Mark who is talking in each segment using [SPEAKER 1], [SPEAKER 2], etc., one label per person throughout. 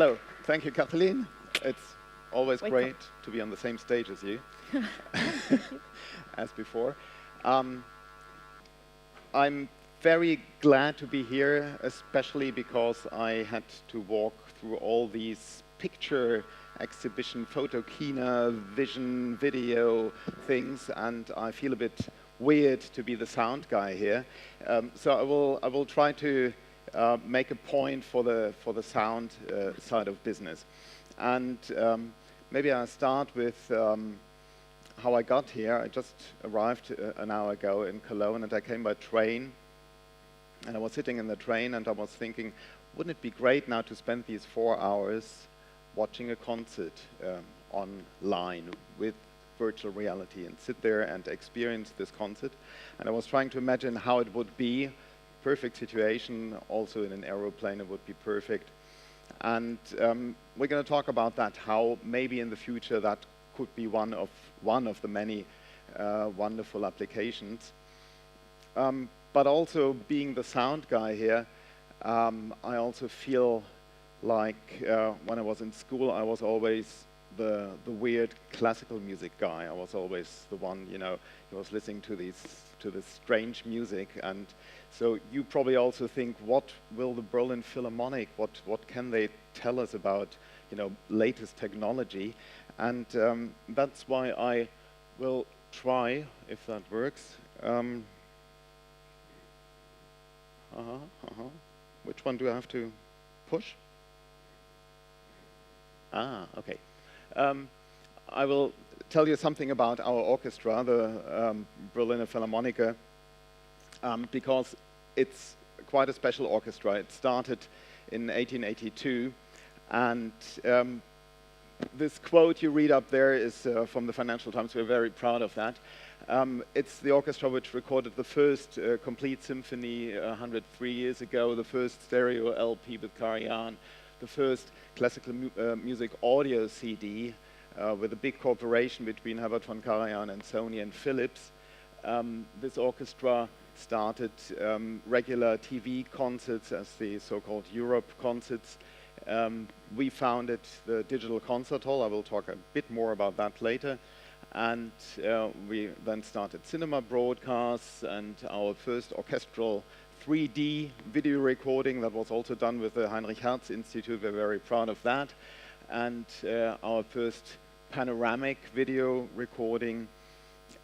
[SPEAKER 1] Hello. Thank you, Kathleen. It's always
[SPEAKER 2] Welcome.
[SPEAKER 1] great to be on the same stage as you, as before. I'm very glad to be here, especially because I had to walk through all these picture exhibition, photokina, vision, video things, and I feel a bit weird to be the sound guy here. So I will try to make a point for the sound side of business, and maybe I'll start with how I got here. I just arrived an hour ago in Cologne, and I came by train. And I was sitting in the train, and I was thinking, wouldn't it be great now to spend these 4 hours watching a concert online with virtual reality and sit there and experience this concert? And I was trying to imagine how it would be. Perfect situation, also in an aeroplane it would be perfect. And we're going to talk about that, how maybe in the future that could be one of the many wonderful applications. But also being the sound guy here, I also feel like when I was in school, I was always the weird classical music guy. I was always the one, you know, who was listening to this strange music. And so you probably also think, what will the Berlin Philharmonic, what can they tell us about, you know, latest technology? And that's why I will try, if that works. Which one do I have to push? Okay. I will tell you something about our orchestra, the Berliner Philharmonic, because it's quite a special orchestra. It started in 1882, and this quote you read up there is from the Financial Times. We're very proud of that. It's the orchestra which recorded the first complete symphony 103 years ago, the first stereo LP with Karajan, the first classical music audio CD with a big cooperation between Herbert von Karajan and Sony and Philips. This orchestra started regular TV concerts as the so-called Europe concerts. We founded the Digital Concert Hall. I will talk a bit more about that later. And we then started cinema broadcasts, and our first orchestral 3D video recording that was also done with the Heinrich Hertz Institute. We're very proud of that. And our first panoramic video recording.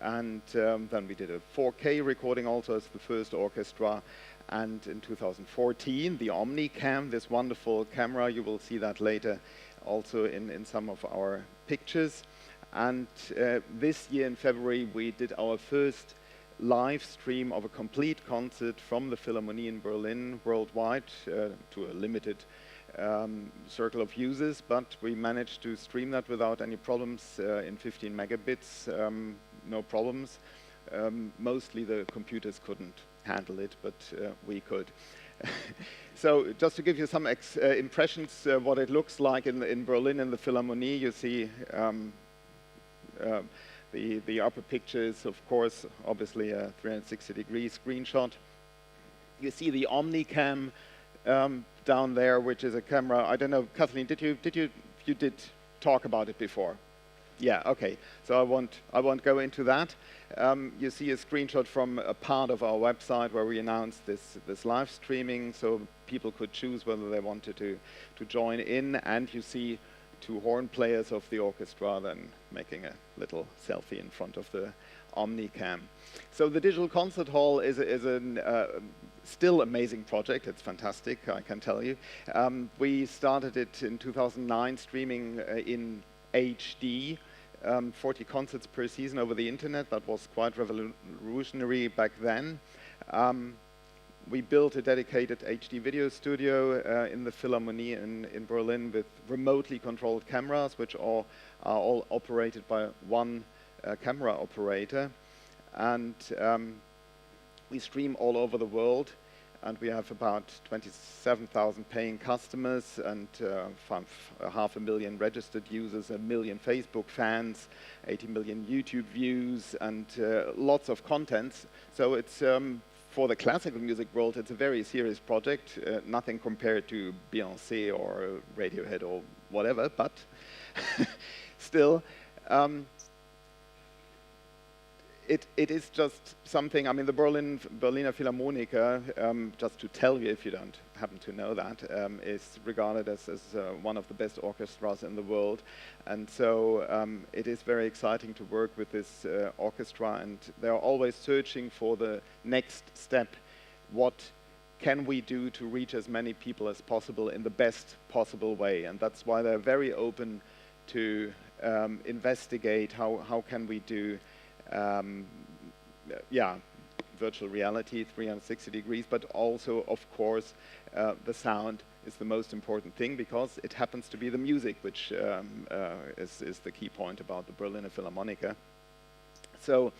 [SPEAKER 1] And then we did a 4K recording also as the first orchestra. And in 2014, the Omni Cam, this wonderful camera, you will see that later also in some of our pictures. And this year in February, we did our first live stream of a complete concert from the Philharmonie in Berlin worldwide to a limited circle of users, but we managed to stream that without any problems in 15 megabits, no problems. Mostly the computers couldn't handle it, but we could. So just to give you some impressions what it looks like in Berlin in the Philharmonie, you see the upper picture is, of course, obviously a 360-degree screenshot. You see the Omni Cam down there, which is a camera. I don't know, Kathleen, you did talk about it before? Yeah, okay. So I won't go into that. You see a screenshot from a part of our website where we announced this live streaming, so people could choose whether they wanted to join in, and you see 2 horn players of the orchestra then making a little selfie in front of the Omni Cam. So the Digital Concert Hall is a still amazing project. It's fantastic, I can tell you. We started it in 2009, streaming in HD, 40 concerts per season over the internet. That was quite revolutionary back then. We built a dedicated HD video studio in the Philharmonie in Berlin with remotely controlled cameras, which are all operated by one camera operator. And we stream all over the world, and we have about 27,000 paying customers and 500,000 registered users, 1 million Facebook fans, 80 million YouTube views, and lots of content. So it's for the classical music world, it's a very serious project, nothing compared to Beyoncé or Radiohead or whatever, but still, it is just something. I mean, the Berliner Philharmonic, just to tell you if you don't happen to know that, is regarded as one of the best orchestras in the world, and so it is very exciting to work with this orchestra, and they are always searching for the next step. What can we do to reach as many people as possible in the best possible way? And that's why they're very open to investigate how can we do virtual reality, 360 degrees, but also, of course, the sound is the most important thing, because it happens to be the music, which is the key point about the Berliner Philharmonic. So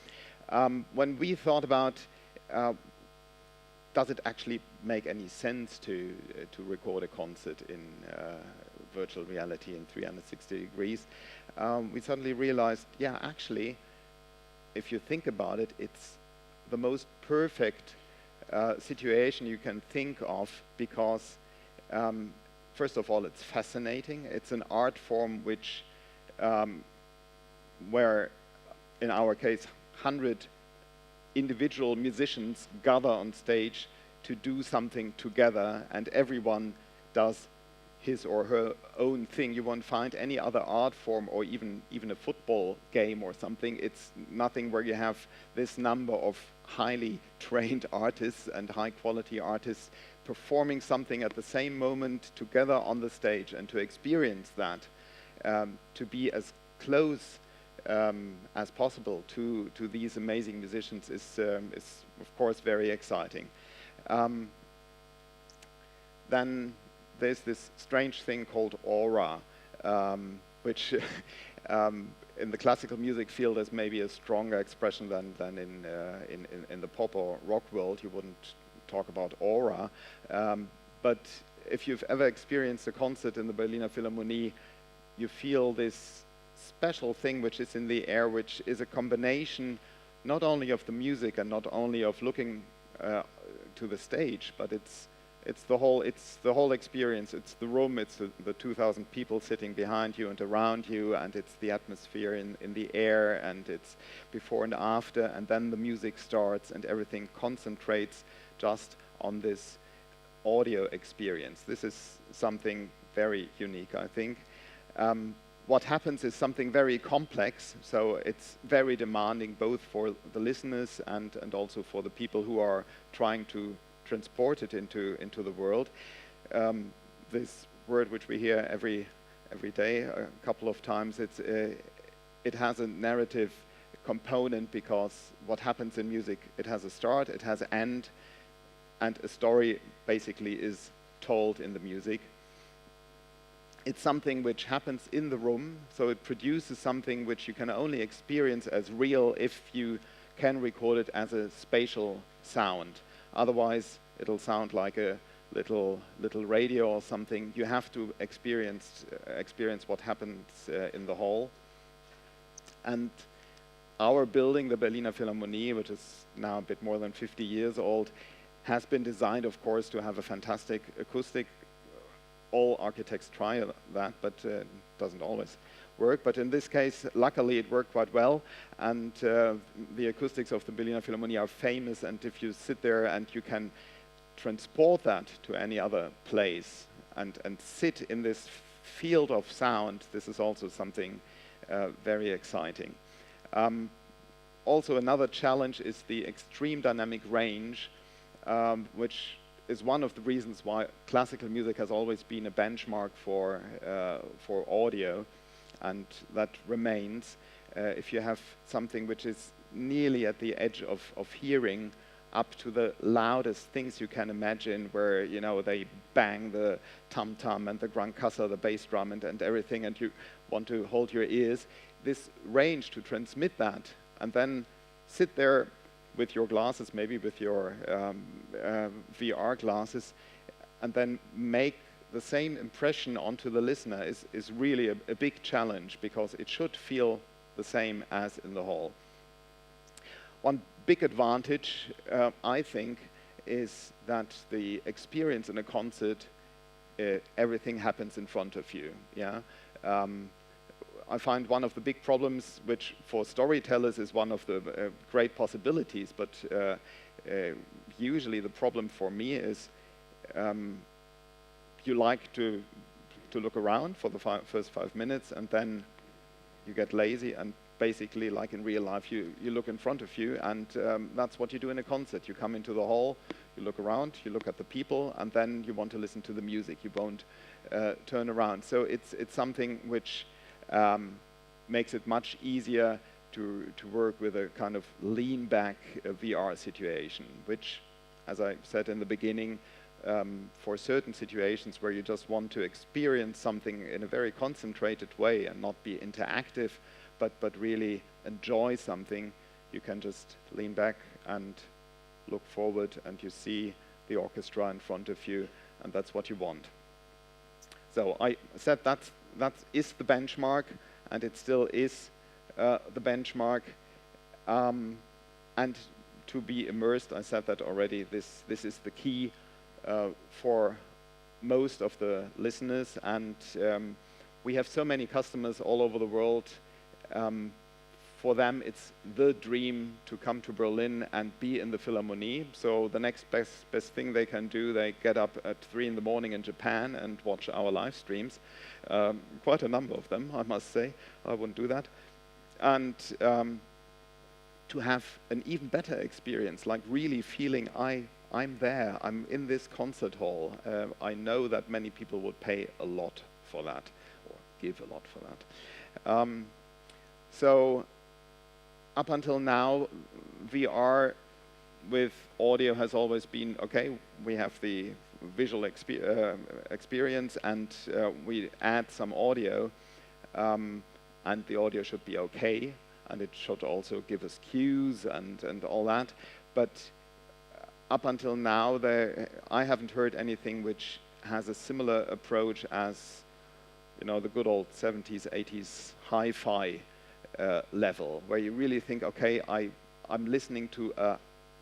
[SPEAKER 1] when we thought about does it actually make any sense to record a concert in virtual reality in 360 degrees, we suddenly realized, yeah, actually, if you think about it, it's the most perfect situation you can think of, because first of all, it's fascinating. It's an art form which, where in our case, 100 individual musicians gather on stage to do something together, and everyone does his or her own thing. You won't find any other art form, or even a football game or something. It's nothing where you have this number of highly trained artists and high quality artists performing something at the same moment together on the stage, and to experience that, to be as close as possible to these amazing musicians is of course very exciting. Then there's this strange thing called aura, which in the classical music field is maybe a stronger expression than in the pop or rock world. You wouldn't talk about aura, but if you've ever experienced a concert in the Berliner Philharmonic, you feel this special thing which is in the air, which is a combination not only of the music and not only of looking to the stage, but it's the whole experience. It's the room, it's the 2,000 people sitting behind you and around you, and it's the atmosphere in the air, and it's before and after, and then the music starts and everything concentrates just on this audio experience. This is something very unique, I think. What happens is something very complex, so it's very demanding both for the listeners and also for the people who are trying to transport it into the world. This word which we hear every day a couple of times, it has a narrative component, because what happens in music, it has a start, it has an end, and a story basically is told in the music. It's something which happens in the room, so it produces something which you can only experience as real if you can record it as a spatial sound. Otherwise, it'll sound like a little radio or something. You have to experience what happens in the hall. And our building, the Berliner Philharmonic, which is now a bit more than 50 years old, has been designed, of course, to have a fantastic acoustic. All architects try that, but it doesn't always work. But in this case, luckily, it worked quite well. And the acoustics of the Berliner Philharmonic are famous. And if you sit there and you can transport that to any other place and sit in this field of sound, this is also something very exciting. Also, another challenge is the extreme dynamic range, which is one of the reasons why classical music has always been a benchmark for audio, and that remains. If you have something which is nearly at the edge of hearing, up to the loudest things you can imagine, where they bang the tam-tam and the grankassa, the bass drum and everything, and you want to hold your ears, this range to transmit that, and then sit there with your glasses, maybe with your VR glasses, and then make the same impression onto the listener is really a big challenge, because it should feel the same as in the hall. One big advantage, I think, is that the experience in a concert, everything happens in front of you. Yeah. I find one of the big problems, which for storytellers is one of the great possibilities, but usually the problem for me is you like to look around for the first 5 minutes, and then you get lazy, and basically, like in real life, you look in front of you, and that's what you do in a concert. You come into the hall, you look around, you look at the people, and then you want to listen to the music. You won't turn around. So it's something which makes it much easier to work with a kind of lean back VR situation, which, as I said in the beginning, for certain situations where you just want to experience something in a very concentrated way and not be interactive, but really enjoy something, you can just lean back and look forward, and you see the orchestra in front of you, and that's what you want. So I said that is the benchmark, and it still is the benchmark. And to be immersed, I said that already, this is the key for most of the listeners, and we have so many customers all over the world. For them, it's the dream to come to Berlin and be in the Philharmonic. So the next best thing they can do, they get up at 3 in the morning in Japan and watch our live streams. Quite a number of them, I must say. I wouldn't do that. And to have an even better experience, like really feeling I'm there, I'm in this concert hall. I know that many people would pay a lot for that, or give a lot for that. So up until now, VR with audio has always been, okay, we have the visual experience, and we add some audio, and the audio should be okay, and it should also give us cues and all that. But up until now, I haven't heard anything which has a similar approach as, you know, the good old 70s, 80s hi-fi level, where you really think, okay, I'm listening to a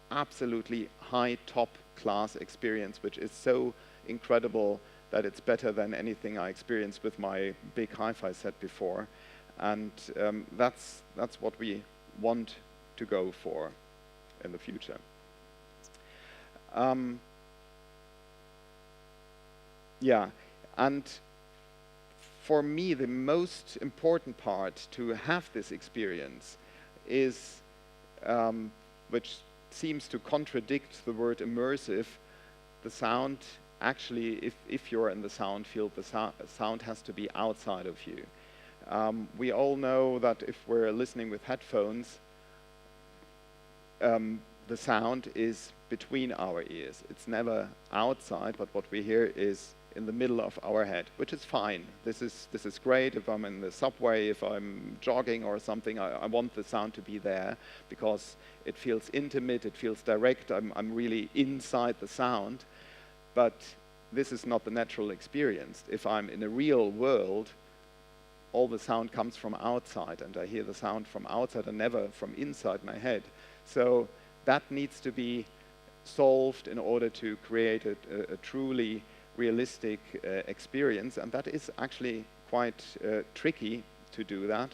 [SPEAKER 1] absolutely high top class experience, which is so incredible that it's better than anything I experienced with my big hi-fi set before. And that's what we want to go for in the future. Yeah, and for me, the most important part to have this experience is, which seems to contradict the word immersive, the sound. Actually, if you're in the sound field, the sound has to be outside of you. We all know that if we're listening with headphones, the sound is between our ears. It's never outside, but what we hear is in the middle of our head, which is fine. This is great. If I'm in the subway, if I'm jogging or something, I want the sound to be there because it feels intimate, it feels direct. I'm really inside the sound. But this is not the natural experience. If I'm in a real world, all the sound comes from outside, and I hear the sound from outside and never from inside my head. So that needs to be solved in order to create a truly realistic experience, and that is actually quite tricky to do that.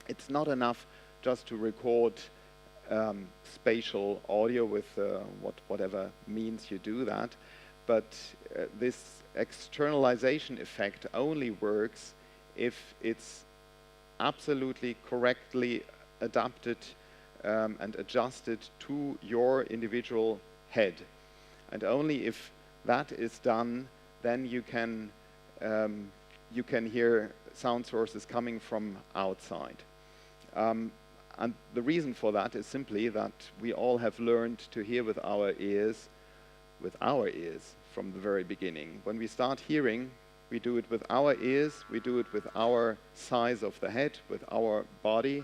[SPEAKER 1] It's not enough just to record spatial audio with whatever means you do that, but this externalization effect only works if it's absolutely correctly adapted and adjusted to your individual head. And only if that is done, then you can hear sound sources coming from outside. And the reason for that is simply that we all have learned to hear with our ears from the very beginning. When we start hearing, we do it with our ears, we do it with our size of the head, with our body,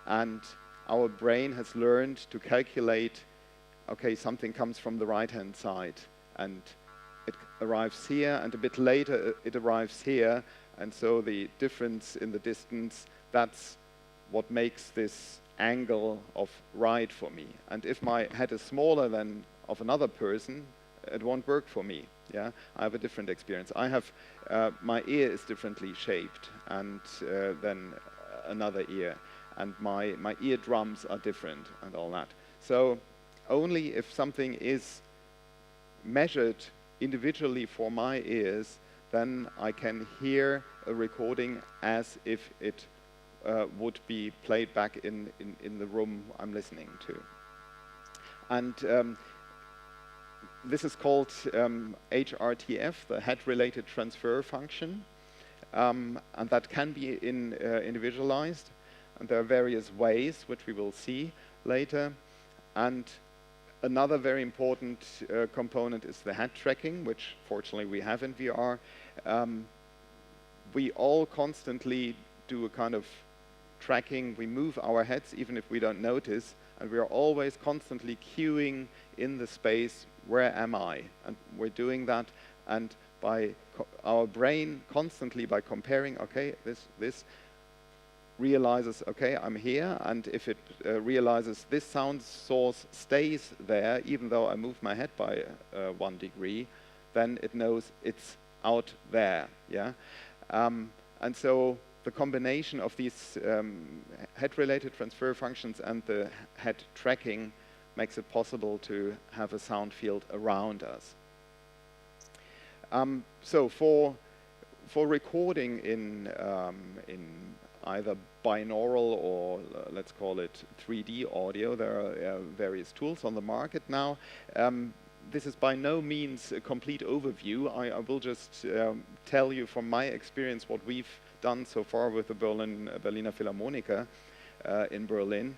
[SPEAKER 1] and our brain has learned to calculate, okay, something comes from the right-hand side, and it arrives here, and a bit later it arrives here, and so the difference in the distance, that's what makes this angle of right for me. And if my head is smaller than of another person, it won't work for me. Yeah, I have a different experience. I have my ear is differently shaped and than another ear, and my eardrums are different and all that. So only if something is measured individually for my ears, then I can hear a recording as if it would be played back in the room I'm listening to. And this is called HRTF, the head-related transfer function, and that can be individualized. And there are various ways, which we will see later. And another very important component is the head tracking, which fortunately we have in VR. We all constantly do a kind of tracking. We move our heads even if we don't notice, and we are always constantly cueing in the space, where am I? And we're doing that, and by our brain constantly, by comparing, okay, this realizes, okay, I'm here, and if it realizes this sound source stays there, even though I move my head by 1 degree, then it knows it's out there, yeah? And so the combination of these head-related transfer functions and the head tracking makes it possible to have a sound field around us. So for recording in either binaural or let's call it 3D audio, there are various tools on the market now. This is by no means a complete overview. I will just tell you from my experience what we've done so far with the Berliner Philharmonic in Berlin.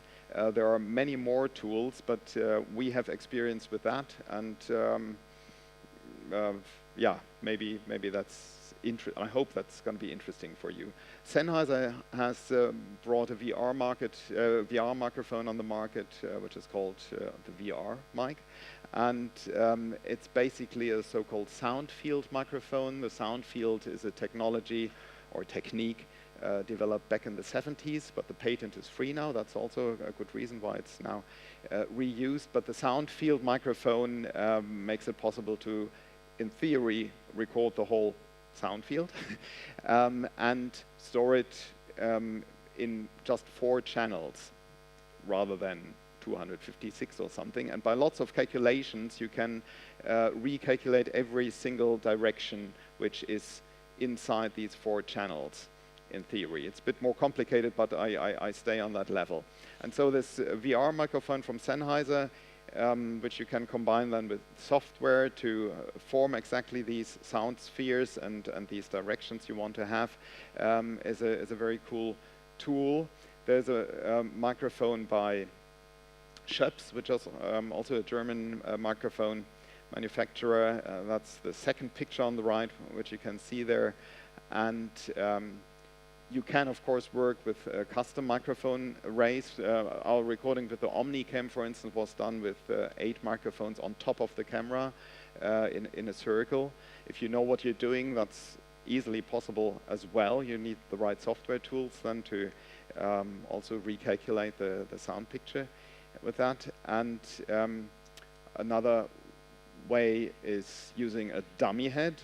[SPEAKER 1] There are many more tools, but we have experience with that, and yeah, maybe that's I hope that's going to be interesting for you. Sennheiser has brought a VR microphone on the market, which is called the VR mic, and it's basically a so-called sound field microphone. The sound field is a technology or technique developed back in the 70s, but the patent is free now. That's also a good reason why it's now reused. But the sound field microphone makes it possible to, in theory, record the whole sound field and store it in just 4 channels rather than 256 or something. And by lots of calculations, you can recalculate every single direction which is inside these 4 channels. In theory, it's a bit more complicated, but I stay on that level. And so this VR microphone from Sennheiser, which you can combine then with software to form exactly these sound spheres and these directions you want to have, is a very cool tool. There's a microphone by Schöps, which is also a German microphone manufacturer. That's the second picture on the right, which you can see there. And you can, of course, work with custom microphone arrays. Our recording with the Omni Cam, for instance, was done with 8 microphones on top of the camera in a circle. If you know what you're doing, that's easily possible as well. You need the right software tools then to also recalculate the sound picture with that. And another way is using a dummy head.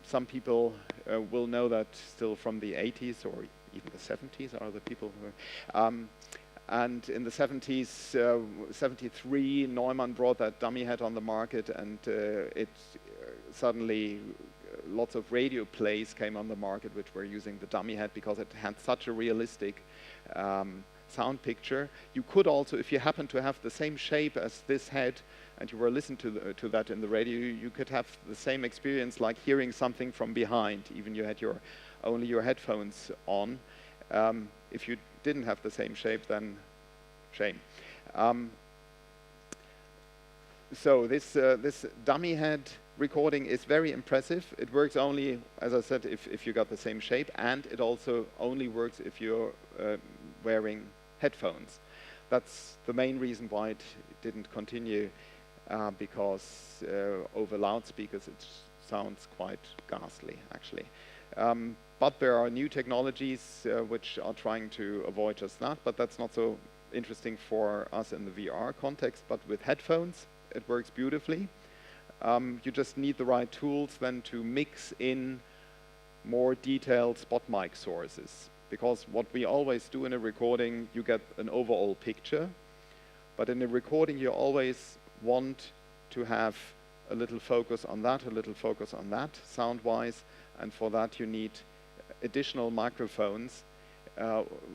[SPEAKER 1] Some people will know that still from the 80s or even the 70s are the people who and in the 70s, 73, Neumann brought that dummy head on the market, and it suddenly lots of radio plays came on the market which were using the dummy head because it had such a realistic sound picture. You could also, if you happen to have the same shape as this head and you were listening to that in the radio, you could have the same experience like hearing something from behind, even you had only your headphones on. If you didn't have the same shape, then shame. So this dummy head recording is very impressive. It works only, as I said, if you got the same shape, and it also only works if you're wearing headphones. That's the main reason why it didn't continue, because over loudspeakers it sounds quite ghastly, actually. But there are new technologies which are trying to avoid just that, but that's not so interesting for us in the VR context. But with headphones, it works beautifully. You just need the right tools then to mix in more detailed spot mic sources. Because what we always do in a recording, you get an overall picture. But in a recording, you always want to have a little focus on that, a little focus on that, sound-wise. And for that, you need additional microphones,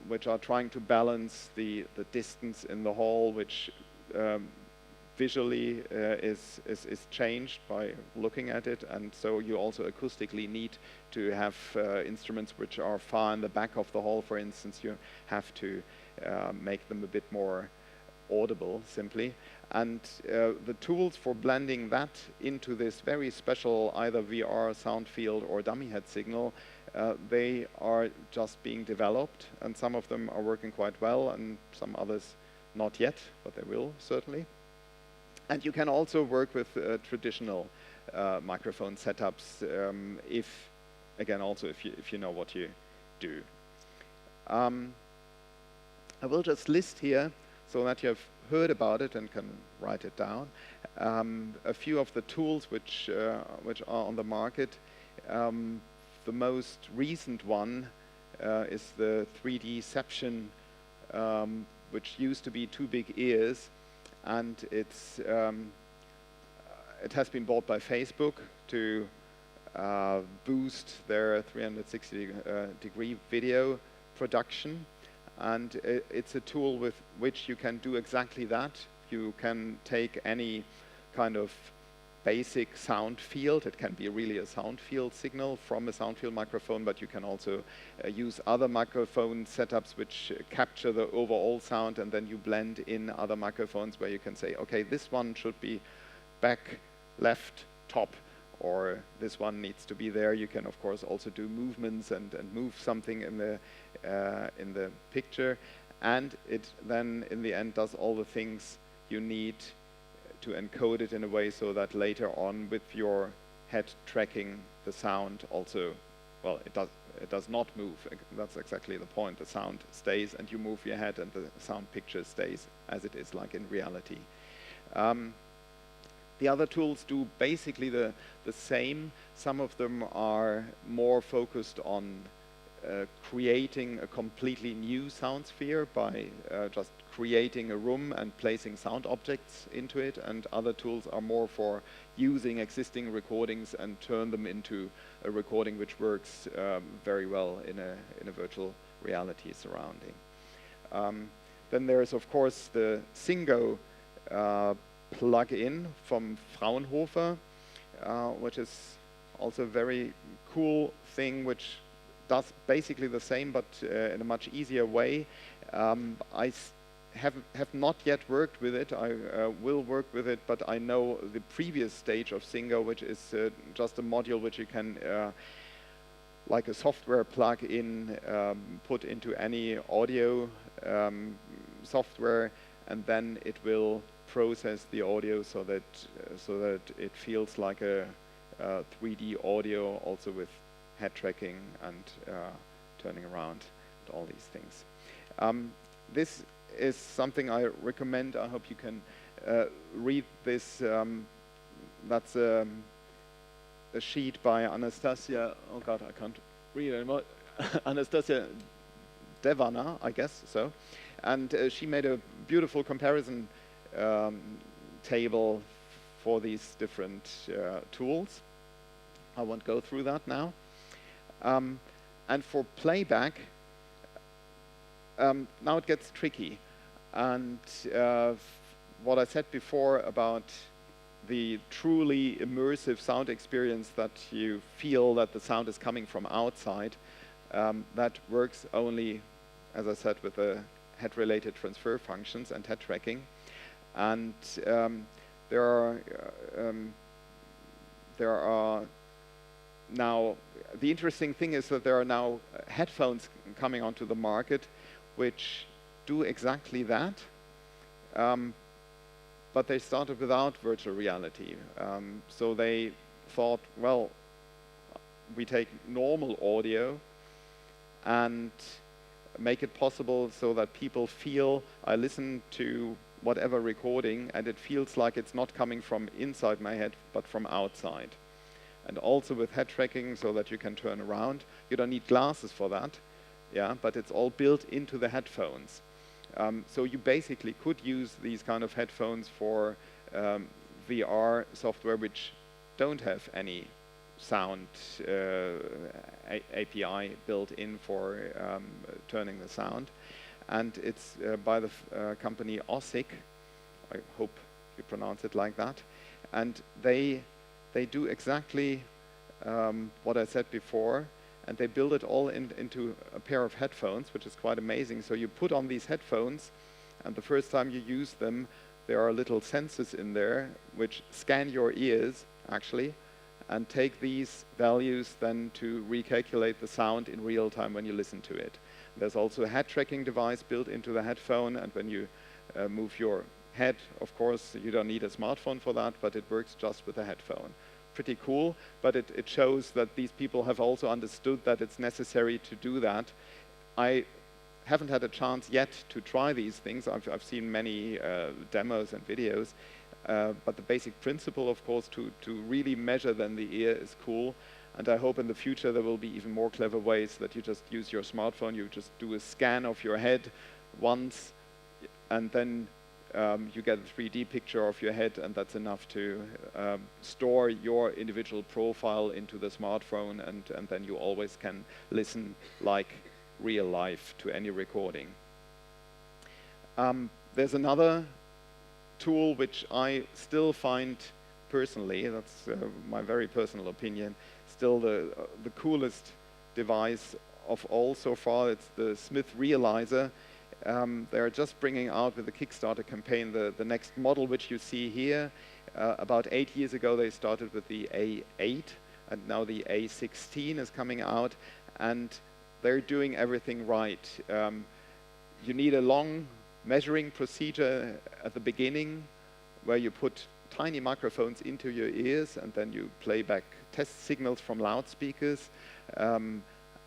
[SPEAKER 1] which are trying to balance the distance in the hall, which visually is changed by looking at it. And so you also acoustically need to have instruments which are far in the back of the hall, for instance. You have to make them a bit more audible, simply. And the tools for blending that into this very special either VR sound field or dummy head signal, they are just being developed, and some of them are working quite well and some others not yet, but they will certainly. And you can also work with traditional microphone setups if you know what you do. I will just list here, so that you have heard about it and can write it down, a few of the tools which are on the market. The most recent one is the 3Dception, which used to be Two Big Ears, and it has been bought by Facebook to boost their 360-degree video production. And it's a tool with which you can do exactly that. You can take any kind of basic sound field. It can be really a sound field signal from a sound field microphone, but you can also use other microphone setups which capture the overall sound, and then you blend in other microphones where you can say, okay, this one should be back, left, top, or this one needs to be there. You can, of course, also do movements and move something in the picture, and it then in the end does all the things you need to encode it in a way so that later on with your head tracking the sound also, well, it does not move. That's exactly the point. The sound stays and you move your head and the sound picture stays as it is, like in reality. The other tools do basically the same. Some of them are more focused on creating a completely new sound sphere by just creating a room and placing sound objects into it, and other tools are more for using existing recordings and turn them into a recording which works very well in a virtual reality surrounding. Then there's of course the Singo plug-in from Fraunhofer, which is also a very cool thing, which does basically the same, but in a much easier way. I have not yet worked with it. I will work with it, but I know the previous stage of Singo, which is just a module which you can, like a software plug-in, put into any audio software, and then it will process the audio so that it feels like a 3D audio, also with head tracking and turning around and all these things. This is something I recommend. I hope you can read this. That's a sheet by Anastasia. Oh God, I can't read anymore. Anastasia Devana, I guess so. And she made a beautiful comparison table for these different tools. I won't go through that now. And for playback, now it gets tricky. And what I said before about the truly immersive sound experience, that you feel that the sound is coming from outside, that works only, as I said, with the head-related transfer functions and head tracking. And there are now, the interesting thing is that there are now headphones coming onto the market which do exactly that, but they started without virtual reality. So they thought, well, we take normal audio and make it possible so that people feel I listen to whatever recording and it feels like it's not coming from inside my head but from outside. And also with head tracking so that you can turn around. You don't need glasses for that, yeah, but it's all built into the headphones. So you basically could use these kind of headphones for VR software which don't have any sound API built in for turning the sound. And it's by the company OSIC, I hope you pronounce it like that. And they do exactly what I said before, and they build it all into a pair of headphones, which is quite amazing. So you put on these headphones, and the first time you use them, there are little sensors in there which scan your ears, actually, and take these values then to recalculate the sound in real time when you listen to it. There's also a head tracking device built into the headphone, and when you move your head, of course, you don't need a smartphone for that, but it works just with a headphone. Pretty cool, but it shows that these people have also understood that it's necessary to do that. I haven't had a chance yet to try these things. I've seen many demos and videos, but the basic principle, of course, to really measure then the ear is cool. And I hope in the future there will be even more clever ways that you just use your smartphone, you just do a scan of your head once, and then you get a 3D picture of your head, and that's enough to store your individual profile into the smartphone, and then you always can listen like real life to any recording. There's another tool which I still find personally, that's my very personal opinion, still the coolest device of all so far. It's the Smith Realizer. They're just bringing out with the Kickstarter campaign the next model, which you see here. About 8 years ago, they started with the A8, and now the A16 is coming out, and they're doing everything right. You need a long measuring procedure at the beginning, where you put tiny microphones into your ears, and then you play back test signals from loudspeakers,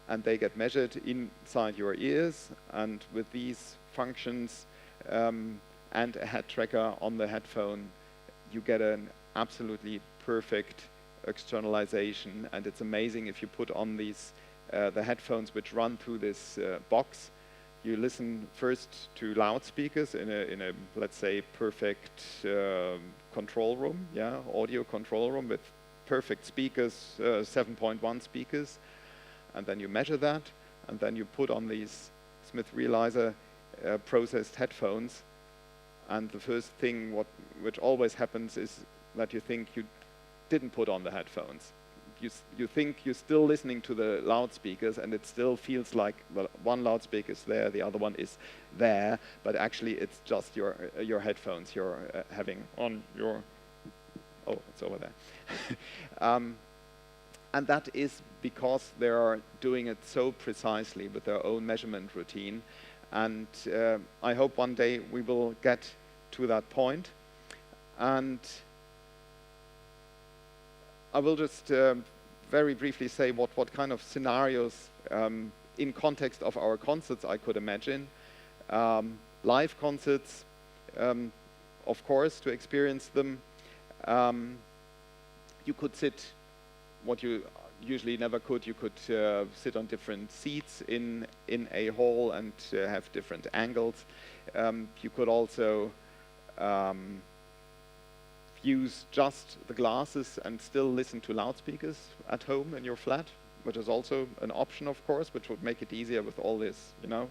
[SPEAKER 1] and they get measured inside your ears. And with these functions and a head tracker on the headphone, you get an absolutely perfect externalization. And it's amazing if you put on these the headphones which run through this box. You listen first to loudspeakers in a let's say perfect control room, yeah, audio control room with perfect speakers, 7.1 speakers, and then you measure that, and then you put on these Smith Realizer processed headphones, and the first thing which always happens is that you think you didn't put on the headphones. You think you're still listening to the loudspeakers, and it still feels like, well, one loudspeaker is there, the other one is there, but actually it's just your headphones you're having on your, oh, it's over there. And that is because they are doing it so precisely with their own measurement routine. And I hope one day we will get to that point. And I will just very briefly say what kind of scenarios in context of our concerts I could imagine. Live concerts, of course, to experience them. You could sit, what you usually never could, you could sit on different seats in a hall and have different angles. You could also use just the glasses and still listen to loudspeakers at home in your flat, which is also an option, of course, which would make it easier with all this, you know,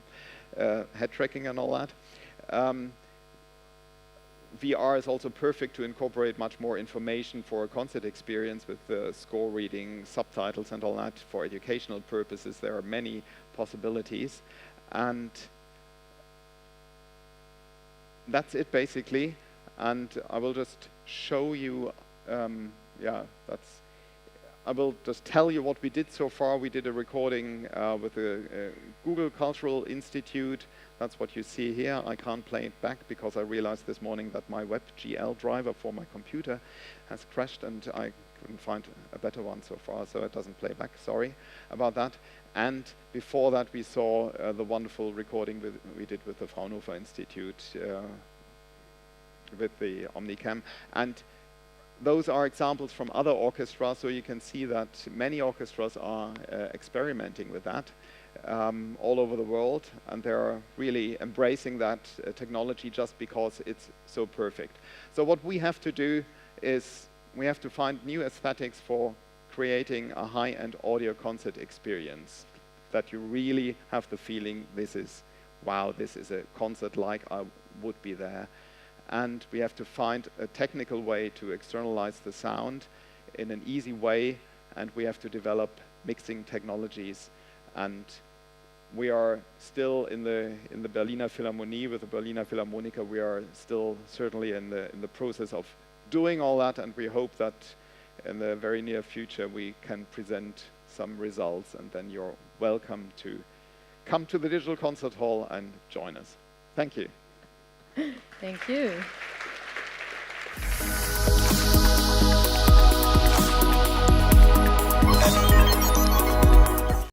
[SPEAKER 1] head tracking and all that. VR is also perfect to incorporate much more information for a concert experience with score reading, subtitles and all that for educational purposes. There are many possibilities. And that's it basically. And I will just show you, yeah, that's, I will just tell you what we did so far. We did a recording with the Google Cultural Institute. That's what you see here. I can't play it back because I realized this morning that my WebGL driver for my computer has crashed and I couldn't find a better one so far, so it doesn't play back. Sorry about that. And before that, we saw the wonderful recording we did with the Fraunhofer Institute with the Omni Cam. And those are examples from other orchestras, so you can see that many orchestras are experimenting with that all over the world, and they're really embracing that technology just because it's so perfect. So what we have to do is we have to find new aesthetics for creating a high-end audio concert experience that you really have the feeling this is, wow, this is a concert like I would be there. And we have to find a technical way to externalize the sound in an easy way, and we have to develop mixing technologies. And we are still in the Berliner Philharmonie with the Berliner Philharmoniker. We are still certainly in the process of doing all that, and we hope that in the very near future we can present some results, and then you're welcome to come to the Digital Concert Hall and join us. Thank you.
[SPEAKER 2] Thank you.